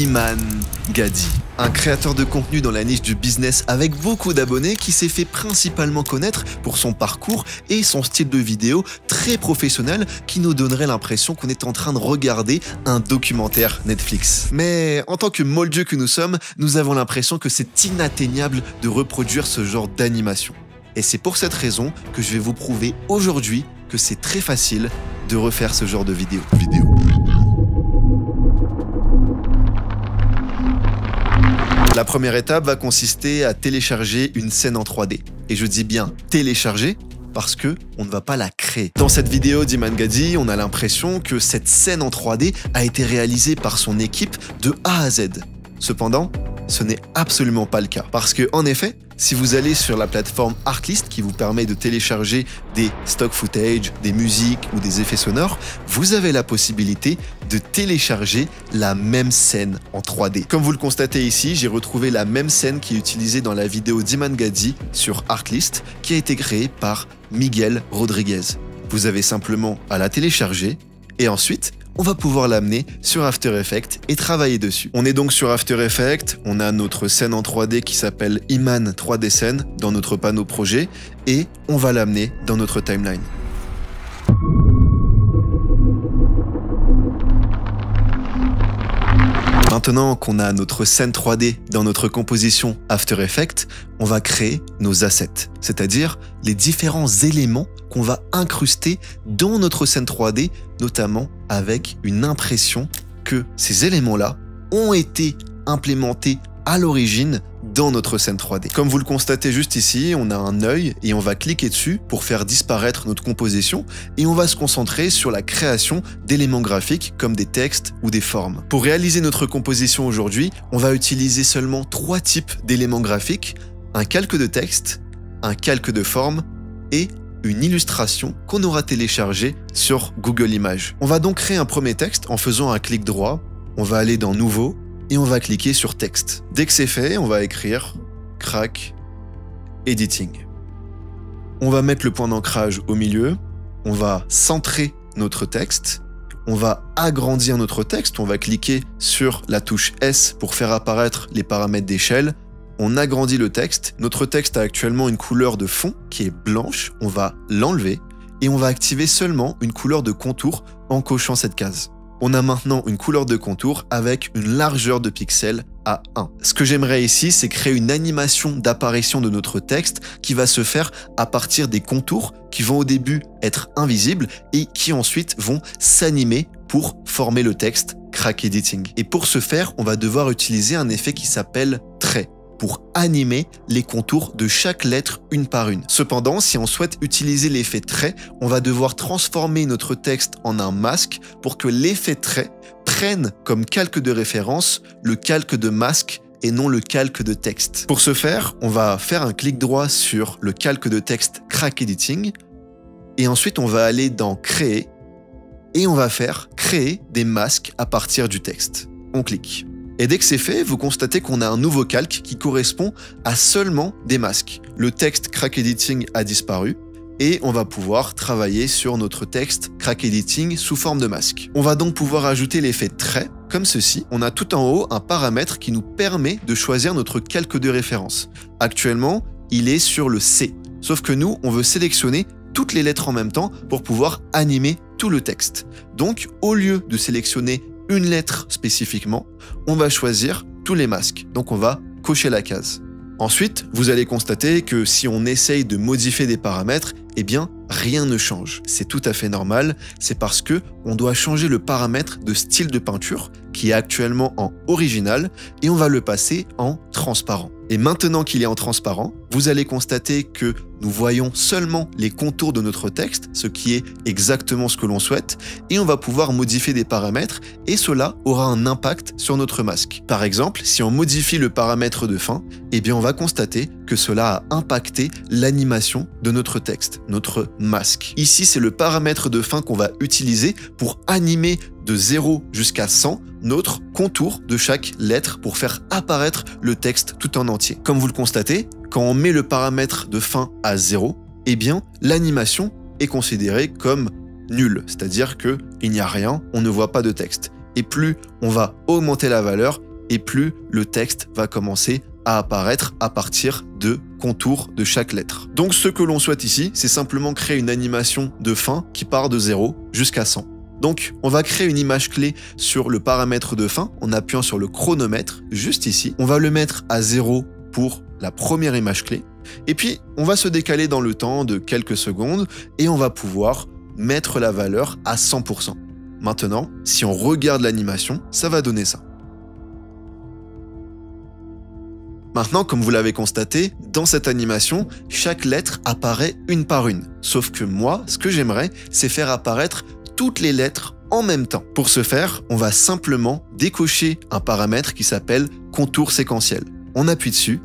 Iman Gadi, un créateur de contenu dans la niche du business avec beaucoup d'abonnés qui s'est fait principalement connaître pour son parcours et son style de vidéo très professionnel qui nous donnerait l'impression qu'on est en train de regarder un documentaire Netflix. Mais en tant que moldieux que nous sommes, nous avons l'impression que c'est inatteignable de reproduire ce genre d'animation. Et c'est pour cette raison que je vais vous prouver aujourd'hui que c'est très facile de refaire ce genre de vidéo. La première étape va consister à télécharger une scène en 3D. Et je dis bien télécharger parce que on ne va pas la créer. Dans cette vidéo d'Iman Gadi, on a l'impression que cette scène en 3D a été réalisée par son équipe de A à Z. Cependant, ce n'est absolument pas le cas. Parce que, en effet, si vous allez sur la plateforme Artlist qui vous permet de télécharger des stock footage, des musiques ou des effets sonores, vous avez la possibilité de télécharger la même scène en 3D. Comme vous le constatez ici, j'ai retrouvé la même scène qui est utilisée dans la vidéo d'Iman Gadi sur Artlist qui a été créée par Miguel Rodriguez. Vous avez simplement à la télécharger et ensuite, on va pouvoir l'amener sur After Effects et travailler dessus. On est donc sur After Effects, on a notre scène en 3D qui s'appelle Iman 3D Scène dans notre panneau projet et on va l'amener dans notre timeline. Maintenant qu'on a notre scène 3D dans notre composition After Effects, on va créer nos assets, c'est-à-dire les différents éléments qu'on va incruster dans notre scène 3D, notamment avec une impression que ces éléments-là ont été implémentés à l'origine dans notre scène 3D. Comme vous le constatez juste ici, on a un œil et on va cliquer dessus pour faire disparaître notre composition et on va se concentrer sur la création d'éléments graphiques comme des textes ou des formes. Pour réaliser notre composition aujourd'hui, on va utiliser seulement 3 types d'éléments graphiques, un calque de texte, un calque de forme et une illustration qu'on aura téléchargée sur Google Images. On va donc créer un premier texte en faisant un clic droit, on va aller dans Nouveau, et on va cliquer sur Texte. Dès que c'est fait, on va écrire Crack Editing. On va mettre le point d'ancrage au milieu, on va centrer notre texte, on va agrandir notre texte, on va cliquer sur la touche S pour faire apparaître les paramètres d'échelle, on agrandit le texte, notre texte a actuellement une couleur de fond qui est blanche, on va l'enlever et on va activer seulement une couleur de contour en cochant cette case. On a maintenant une couleur de contour avec une largeur de pixels à 1. Ce que j'aimerais ici, c'est créer une animation d'apparition de notre texte qui va se faire à partir des contours qui vont au début être invisibles et qui ensuite vont s'animer pour former le texte Crack Editing. Et pour ce faire, on va devoir utiliser un effet qui s'appelle trait pour animer les contours de chaque lettre une par une. Cependant, si on souhaite utiliser l'effet trait, on va devoir transformer notre texte en un masque pour que l'effet trait prenne comme calque de référence le calque de masque et non le calque de texte. Pour ce faire, on va faire un clic droit sur le calque de texte Crack Editing et ensuite on va aller dans Créer et on va faire Créer des masques à partir du texte. On clique. Et dès que c'est fait, vous constatez qu'on a un nouveau calque qui correspond à seulement des masques. Le texte Crack Editing a disparu et on va pouvoir travailler sur notre texte Crack Editing sous forme de masque. On va donc pouvoir ajouter l'effet trait comme ceci. On a tout en haut un paramètre qui nous permet de choisir notre calque de référence. Actuellement, il est sur le C. Sauf que nous, on veut sélectionner toutes les lettres en même temps pour pouvoir animer tout le texte. Donc, au lieu de sélectionner une lettre spécifiquement, on va choisir tous les masques. Donc on va cocher la case. Ensuite, vous allez constater que si on essaye de modifier des paramètres, eh bien, rien ne change. C'est tout à fait normal, c'est parce que on doit changer le paramètre de style de peinture qui est actuellement en original et on va le passer en transparent. Et maintenant qu'il est en transparent, vous allez constater que nous voyons seulement les contours de notre texte, ce qui est exactement ce que l'on souhaite, et on va pouvoir modifier des paramètres, et cela aura un impact sur notre masque. Par exemple, si on modifie le paramètre de fin, eh bien on va constater que cela a impacté l'animation de notre texte, notre masque. Ici, c'est le paramètre de fin qu'on va utiliser pour animer de 0 jusqu'à 100 notre contour de chaque lettre pour faire apparaître le texte tout en entier. Comme vous le constatez, quand on met le paramètre de fin à 0, eh bien, l'animation est considérée comme nulle, c'est-à-dire qu'il n'y a rien, on ne voit pas de texte. Et plus on va augmenter la valeur, et plus le texte va commencer à apparaître à partir de contours de chaque lettre. Donc ce que l'on souhaite ici, c'est simplement créer une animation de fin qui part de 0 jusqu'à 100. Donc on va créer une image clé sur le paramètre de fin en appuyant sur le chronomètre juste ici. On va le mettre à 0 pour la première image clé. Et puis on va se décaler dans le temps de quelques secondes et on va pouvoir mettre la valeur à 100%. Maintenant, si on regarde l'animation, ça va donner ça. Maintenant, comme vous l'avez constaté, dans cette animation, chaque lettre apparaît une par une. Sauf que moi, ce que j'aimerais, c'est faire apparaître toutes les lettres en même temps. Pour ce faire, on va simplement décocher un paramètre qui s'appelle contour séquentiel. On appuie dessus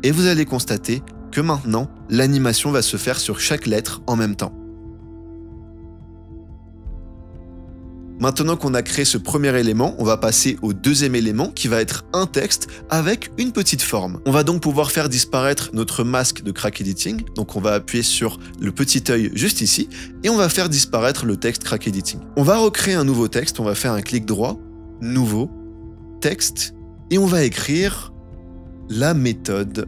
et vous allez constater que maintenant, l'animation va se faire sur chaque lettre en même temps. Maintenant qu'on a créé ce premier élément, on va passer au deuxième élément qui va être un texte avec une petite forme. On va donc pouvoir faire disparaître notre masque de Crack Editing. Donc on va appuyer sur le petit œil juste ici et on va faire disparaître le texte Crack Editing. On va recréer un nouveau texte, on va faire un clic droit, nouveau, texte et on va écrire la méthode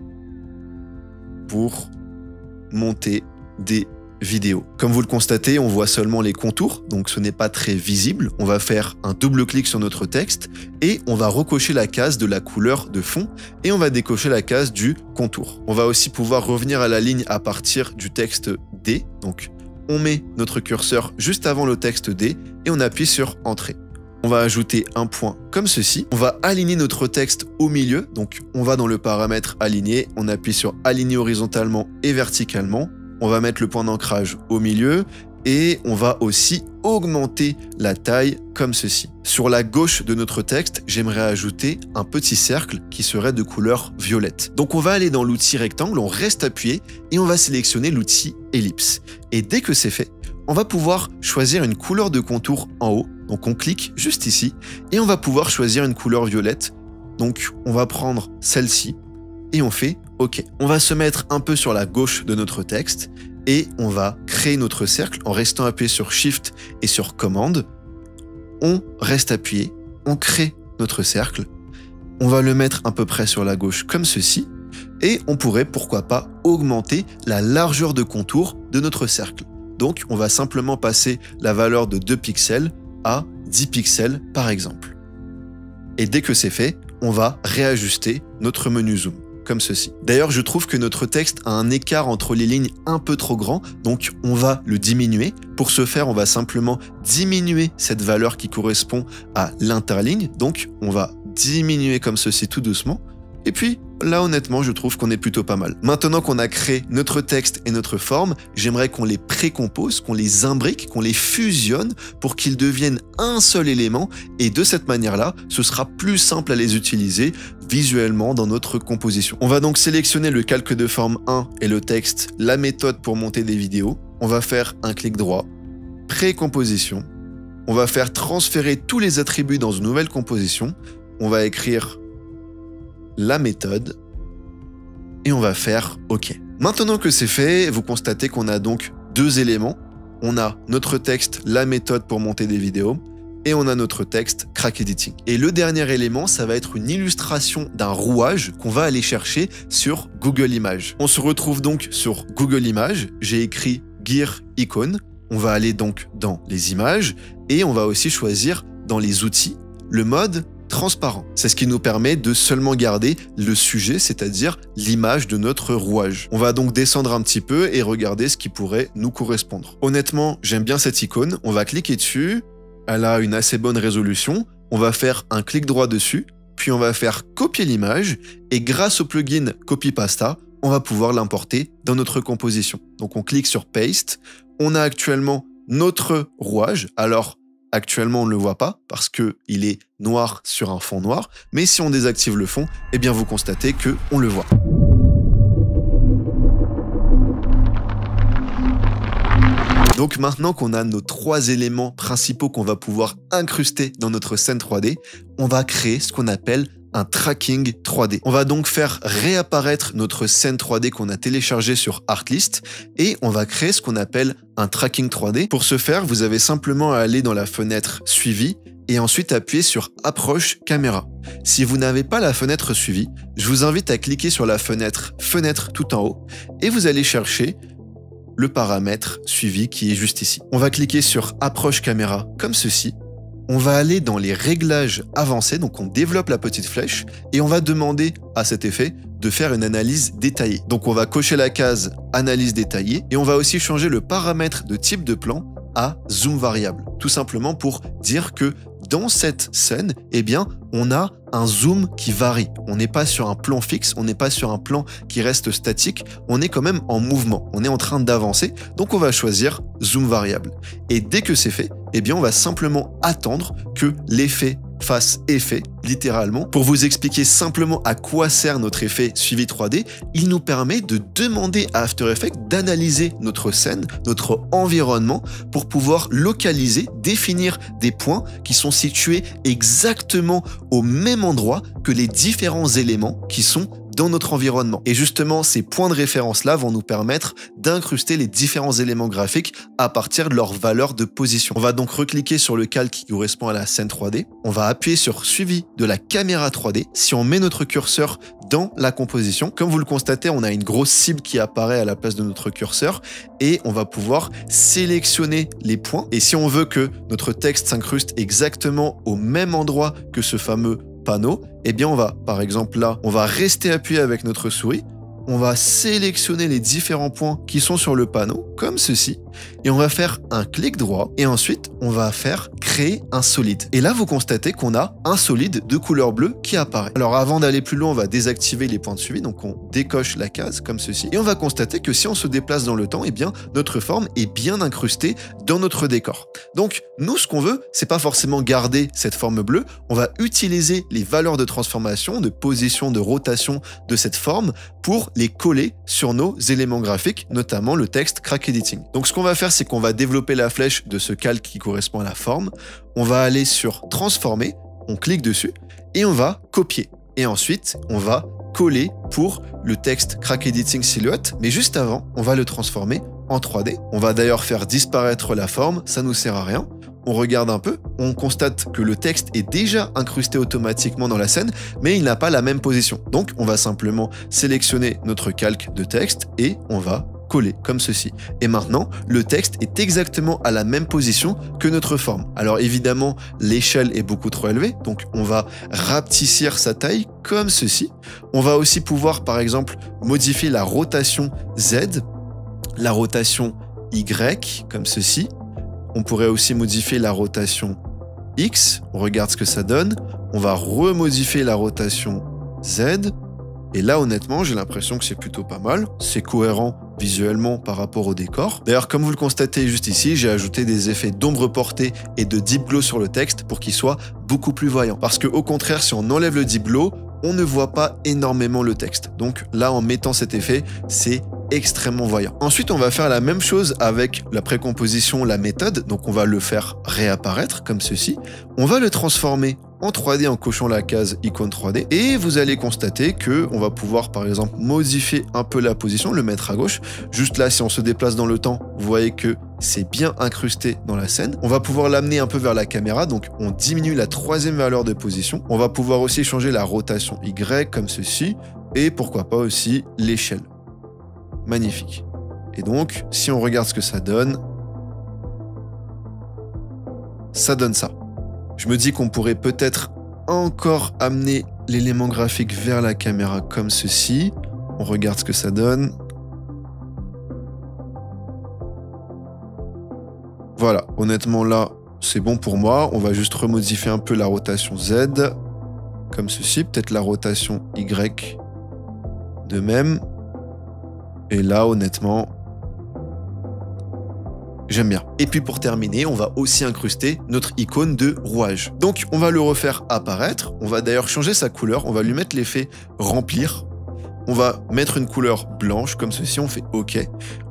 pour monter des vidéo. Comme vous le constatez, on voit seulement les contours, donc ce n'est pas très visible. On va faire un double clic sur notre texte et on va recocher la case de la couleur de fond et on va décocher la case du contour. On va aussi pouvoir revenir à la ligne à partir du texte D. Donc on met notre curseur juste avant le texte D et on appuie sur Entrée. On va ajouter un point comme ceci. On va aligner notre texte au milieu. Donc on va dans le paramètre Aligner, on appuie sur Aligner horizontalement et verticalement. On va mettre le point d'ancrage au milieu et on va aussi augmenter la taille comme ceci. Sur la gauche de notre texte, j'aimerais ajouter un petit cercle qui serait de couleur violette. Donc on va aller dans l'outil rectangle, on reste appuyé et on va sélectionner l'outil ellipse. Et dès que c'est fait, on va pouvoir choisir une couleur de contour en haut. Donc on clique juste ici et on va pouvoir choisir une couleur violette. Donc on va prendre celle-ci et on fait OK. On va se mettre un peu sur la gauche de notre texte et on va créer notre cercle en restant appuyé sur Shift et sur Commande. On reste appuyé, on crée notre cercle. On va le mettre à peu près sur la gauche comme ceci et on pourrait, pourquoi pas, augmenter la largeur de contour de notre cercle. Donc, on va simplement passer la valeur de 2 pixels à 10 pixels par exemple. Et dès que c'est fait, on va réajuster notre menu zoom. Comme ceci. D'ailleurs, je trouve que notre texte a un écart entre les lignes un peu trop grand, donc on va le diminuer. Pour ce faire, on va simplement diminuer cette valeur qui correspond à l'interligne. Donc, on va diminuer comme ceci tout doucement. Et puis, là, honnêtement, je trouve qu'on est plutôt pas mal. Maintenant qu'on a créé notre texte et notre forme, j'aimerais qu'on les précompose, qu'on les imbrique, qu'on les fusionne pour qu'ils deviennent un seul élément. Et de cette manière-là, ce sera plus simple à les utiliser visuellement dans notre composition. On va donc sélectionner le calque de forme 1 et le texte, la méthode pour monter des vidéos. On va faire un clic droit, précomposition. On va faire transférer tous les attributs dans une nouvelle composition. On va écrire la méthode et on va faire OK. Maintenant que c'est fait, vous constatez qu'on a donc deux éléments. On a notre texte, la méthode pour monter des vidéos et on a notre texte Crack Editing. Et le dernier élément, ça va être une illustration d'un rouage qu'on va aller chercher sur Google Images. On se retrouve donc sur Google Images. J'ai écrit Gear Icon. On va aller donc dans les images et on va aussi choisir dans les outils le mode transparent. C'est ce qui nous permet de seulement garder le sujet, c'est-à-dire l'image de notre rouage. On va donc descendre un petit peu et regarder ce qui pourrait nous correspondre. Honnêtement, j'aime bien cette icône. On va cliquer dessus. Elle a une assez bonne résolution. On va faire un clic droit dessus, puis on va faire copier l'image et grâce au plugin Copy Pasta, on va pouvoir l'importer dans notre composition. Donc on clique sur Paste. On a actuellement notre rouage. Alors, actuellement, on ne le voit pas parce qu'il est noir sur un fond noir. Mais si on désactive le fond, eh bien vous constatez qu'on le voit. Donc maintenant qu'on a nos trois éléments principaux qu'on va pouvoir incruster dans notre scène 3D, on va créer ce qu'on appelle un tracking 3D. On va donc faire réapparaître notre scène 3D qu'on a téléchargée sur Artlist et on va créer ce qu'on appelle un tracking 3D. Pour ce faire, vous avez simplement à aller dans la fenêtre Suivi et ensuite appuyer sur Approche caméra. Si vous n'avez pas la fenêtre suivie, je vous invite à cliquer sur la fenêtre tout en haut et vous allez chercher le paramètre suivi qui est juste ici. On va cliquer sur Approche caméra comme ceci. On va aller dans les réglages avancés, donc on développe la petite flèche et on va demander à cet effet de faire une analyse détaillée. Donc on va cocher la case analyse détaillée et on va aussi changer le paramètre de type de plan à zoom variable. Tout simplement pour dire que dans cette scène, eh bien, on a un zoom qui varie. On n'est pas sur un plan fixe, on n'est pas sur un plan qui reste statique, on est quand même en mouvement, on est en train d'avancer, donc on va choisir zoom variable. Et dès que c'est fait, eh bien, on va simplement attendre que l'effet fasse effet, littéralement. Pour vous expliquer simplement à quoi sert notre effet suivi 3D, il nous permet de demander à After Effects d'analyser notre scène, notre environnement, pour pouvoir localiser, définir des points qui sont situés exactement au même endroit que les différents éléments qui sont dans notre environnement. Et justement, ces points de référence-là vont nous permettre d'incruster les différents éléments graphiques à partir de leur valeur de position. On va donc recliquer sur le calque qui correspond à la scène 3D. On va appuyer sur Suivi de la caméra 3D. Si on met notre curseur dans la composition, comme vous le constatez, on a une grosse cible qui apparaît à la place de notre curseur et on va pouvoir sélectionner les points. Et si on veut que notre texte s'incruste exactement au même endroit que ce fameux panneau, eh bien on va, par exemple là, on va rester appuyé avec notre souris, on va sélectionner les différents points qui sont sur le panneau, comme ceci, et on va faire un clic droit, et ensuite on va faire créer un solide. Et là, vous constatez qu'on a un solide de couleur bleue qui apparaît. Alors avant d'aller plus loin, on va désactiver les points de suivi, donc on décoche la case comme ceci, et on va constater que si on se déplace dans le temps, eh bien notre forme est bien incrustée dans notre décor. Donc nous, ce qu'on veut, c'est pas forcément garder cette forme bleue, on va utiliser les valeurs de transformation, de position, de rotation de cette forme pour les coller sur nos éléments graphiques, notamment le texte Crack Editing. Donc ce qu'on va faire, c'est qu'on va développer la flèche de ce calque qui correspond à la forme. On va aller sur Transformer, on clique dessus et on va copier. Et ensuite, on va coller pour le texte Crack Editing Silhouette, mais juste avant, on va le transformer en 3D. On va d'ailleurs faire disparaître la forme, ça nous sert à rien. On regarde un peu, on constate que le texte est déjà incrusté automatiquement dans la scène, mais il n'a pas la même position. Donc, on va simplement sélectionner notre calque de texte et on va coller comme ceci. Et maintenant, le texte est exactement à la même position que notre forme. Alors évidemment, l'échelle est beaucoup trop élevée, donc on va rapetissir sa taille comme ceci. On va aussi pouvoir, par exemple, modifier la rotation Z, la rotation Y, comme ceci. On pourrait aussi modifier la rotation X, on regarde ce que ça donne. On va remodifier la rotation Z. Et là, honnêtement, j'ai l'impression que c'est plutôt pas mal. C'est cohérent visuellement par rapport au décor. D'ailleurs, comme vous le constatez juste ici, j'ai ajouté des effets d'ombre portée et de deep glow sur le texte pour qu'il soit beaucoup plus voyant. Parce que au contraire, si on enlève le deep glow, on ne voit pas énormément le texte. Donc là, en mettant cet effet, c'est extrêmement voyant. Ensuite, on va faire la même chose avec la précomposition, la méthode. Donc on va le faire réapparaître comme ceci. On va le transformer en 3D en cochant la case icône 3D et vous allez constater que on va pouvoir par exemple modifier un peu la position, le mettre à gauche. Juste là, si on se déplace dans le temps, vous voyez que c'est bien incrusté dans la scène. On va pouvoir l'amener un peu vers la caméra, donc on diminue la troisième valeur de position. On va pouvoir aussi changer la rotation Y comme ceci et pourquoi pas aussi l'échelle. Magnifique. Et donc, si on regarde ce que ça donne ça. Je me dis qu'on pourrait peut-être encore amener l'élément graphique vers la caméra comme ceci. On regarde ce que ça donne. Voilà, honnêtement là, c'est bon pour moi. On va juste remodifier un peu la rotation Z, comme ceci. Peut-être la rotation Y de même. Et là, honnêtement, j'aime bien. Et puis pour terminer, on va aussi incruster notre icône de rouage. Donc on va le refaire apparaître. On va d'ailleurs changer sa couleur. On va lui mettre l'effet remplir. On va mettre une couleur blanche comme ceci. On fait OK.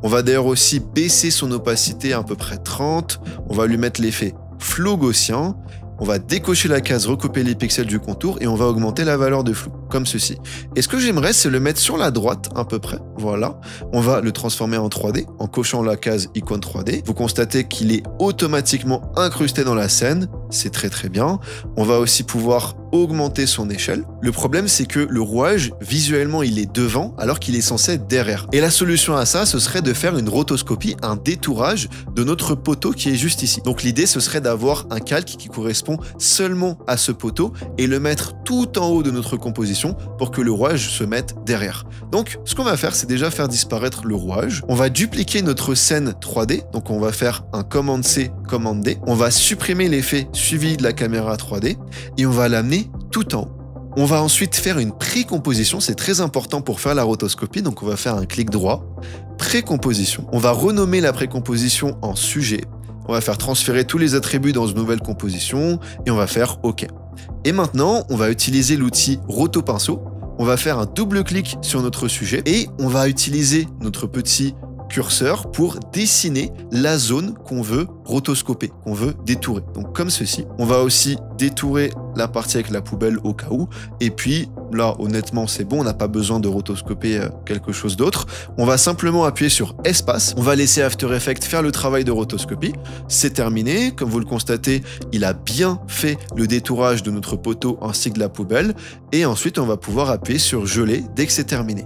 On va d'ailleurs aussi baisser son opacité à peu près 30. On va lui mettre l'effet flou gaussien. On va décocher la case recouper les pixels du contour et on va augmenter la valeur de flou, comme ceci. Et ce que j'aimerais, c'est le mettre sur la droite, à peu près. Voilà. On va le transformer en 3D, en cochant la case icône 3D. Vous constatez qu'il est automatiquement incrusté dans la scène. c'est très très bien. On va aussi pouvoir augmenter son échelle. Le problème, c'est que le rouage, visuellement, il est devant alors qu'il est censé être derrière. Et la solution à ça, ce serait de faire une rotoscopie, un détourage de notre poteau qui est juste ici. Donc l'idée, ce serait d'avoir un calque qui correspond seulement à ce poteau et le mettre tout en haut de notre composition pour que le rouage se mette derrière. Donc, ce qu'on va faire, c'est déjà faire disparaître le rouage. On va dupliquer notre scène 3D. Donc, on va faire un commande C, commande D. On va supprimer l'effet suivi de la caméra 3D et on va l'amener tout en haut. On va ensuite faire une pré-composition. C'est très important pour faire la rotoscopie. Donc, on va faire un clic droit. Pré-composition. On va renommer la pré-composition en sujet. On va faire transférer tous les attributs dans une nouvelle composition et on va faire OK. Et maintenant, on va utiliser l'outil Rotopinceau. On va faire un double clic sur notre sujet et on va utiliser notre petit curseur pour dessiner la zone qu'on veut rotoscoper, qu'on veut détourer. Donc comme ceci. On va aussi détourer la partie avec la poubelle au cas où. Et puis là, honnêtement, c'est bon, on n'a pas besoin de rotoscoper quelque chose d'autre. On va simplement appuyer sur espace. On va laisser After Effects faire le travail de rotoscopie. C'est terminé. Comme vous le constatez, il a bien fait le détourage de notre poteau ainsi que de la poubelle. Et ensuite, on va pouvoir appuyer sur geler dès que c'est terminé.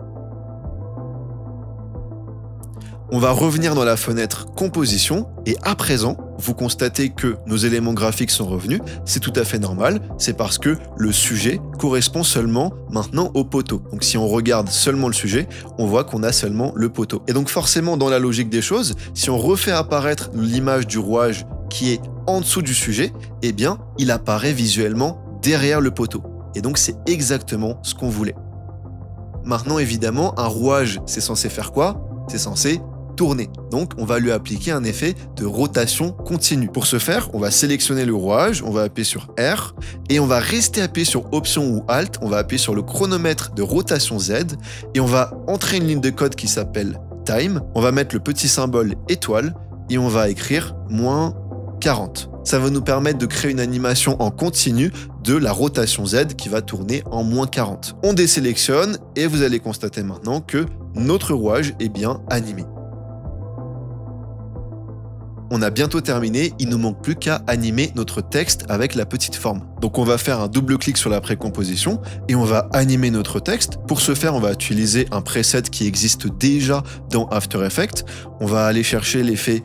On va revenir dans la fenêtre composition et à présent, vous constatez que nos éléments graphiques sont revenus. C'est tout à fait normal, c'est parce que le sujet correspond seulement maintenant au poteau. Donc si on regarde seulement le sujet, on voit qu'on a seulement le poteau. Et donc forcément, dans la logique des choses, si on refait apparaître l'image du rouage qui est en dessous du sujet, eh bien, il apparaît visuellement derrière le poteau. Et donc c'est exactement ce qu'on voulait. Maintenant, évidemment, un rouage, c'est censé faire quoi? C'est censé tourner. Donc, on va lui appliquer un effet de rotation continue. Pour ce faire, on va sélectionner le rouage, on va appuyer sur R et on va rester appuyé sur Option ou Alt. On va appuyer sur le chronomètre de rotation Z et on va entrer une ligne de code qui s'appelle Time. On va mettre le petit symbole étoile et on va écrire -40. Ça va nous permettre de créer une animation en continu de la rotation Z qui va tourner en -40. On désélectionne et vous allez constater maintenant que notre rouage est bien animé. On a bientôt terminé, il ne nous manque plus qu'à animer notre texte avec la petite forme. Donc on va faire un double clic sur la précomposition et on va animer notre texte. Pour ce faire, on va utiliser un preset qui existe déjà dans After Effects. On va aller chercher l'effet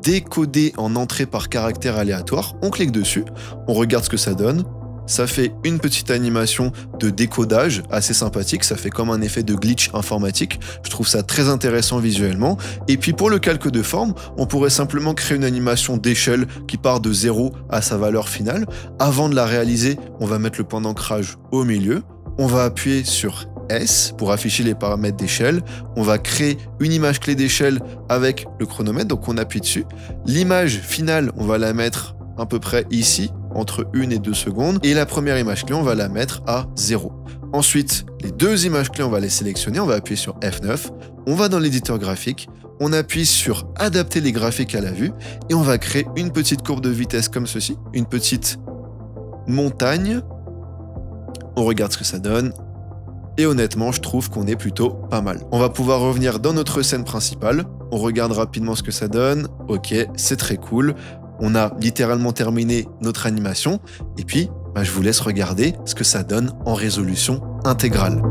décoder en entrée par caractère aléatoire. On clique dessus, on regarde ce que ça donne. Ça fait une petite animation de décodage assez sympathique, ça fait comme un effet de glitch informatique. Je trouve ça très intéressant visuellement. Et puis pour le calque de forme, on pourrait simplement créer une animation d'échelle qui part de 0 à sa valeur finale. Avant de la réaliser, on va mettre le point d'ancrage au milieu. On va appuyer sur S pour afficher les paramètres d'échelle. On va créer une image clé d'échelle avec le chronomètre, donc on appuie dessus. L'image finale, on va la mettre à peu près ici, entre 1 et 2 secondes. Et la première image clé, on va la mettre à 0. Ensuite, les deux images clés, on va les sélectionner. On va appuyer sur F9. On va dans l'éditeur graphique. On appuie sur adapter les graphiques à la vue. Et on va créer une petite courbe de vitesse comme ceci. Une petite montagne. On regarde ce que ça donne. Et honnêtement, je trouve qu'on est plutôt pas mal. On va pouvoir revenir dans notre scène principale. On regarde rapidement ce que ça donne. Ok, c'est très cool. On a littéralement terminé notre animation. Et puis, je vous laisse regarder ce que ça donne en résolution intégrale.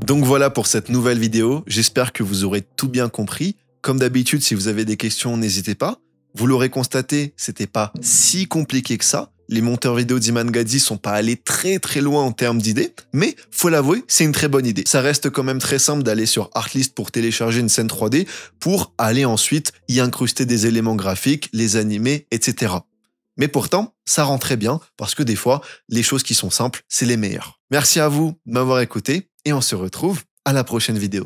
Donc voilà pour cette nouvelle vidéo. J'espère que vous aurez tout bien compris. Comme d'habitude, si vous avez des questions, n'hésitez pas. Vous l'aurez constaté, c'était pas si compliqué que ça. Les monteurs vidéo d'Iman sont pas allés très très loin en termes d'idées, mais faut l'avouer, c'est une très bonne idée. Ça reste quand même très simple d'aller sur Artlist pour télécharger une scène 3D pour aller ensuite y incruster des éléments graphiques, les animer, etc. Mais pourtant, ça rend très bien parce que des fois, les choses qui sont simples, c'est les meilleures. Merci à vous de m'avoir écouté et on se retrouve à la prochaine vidéo.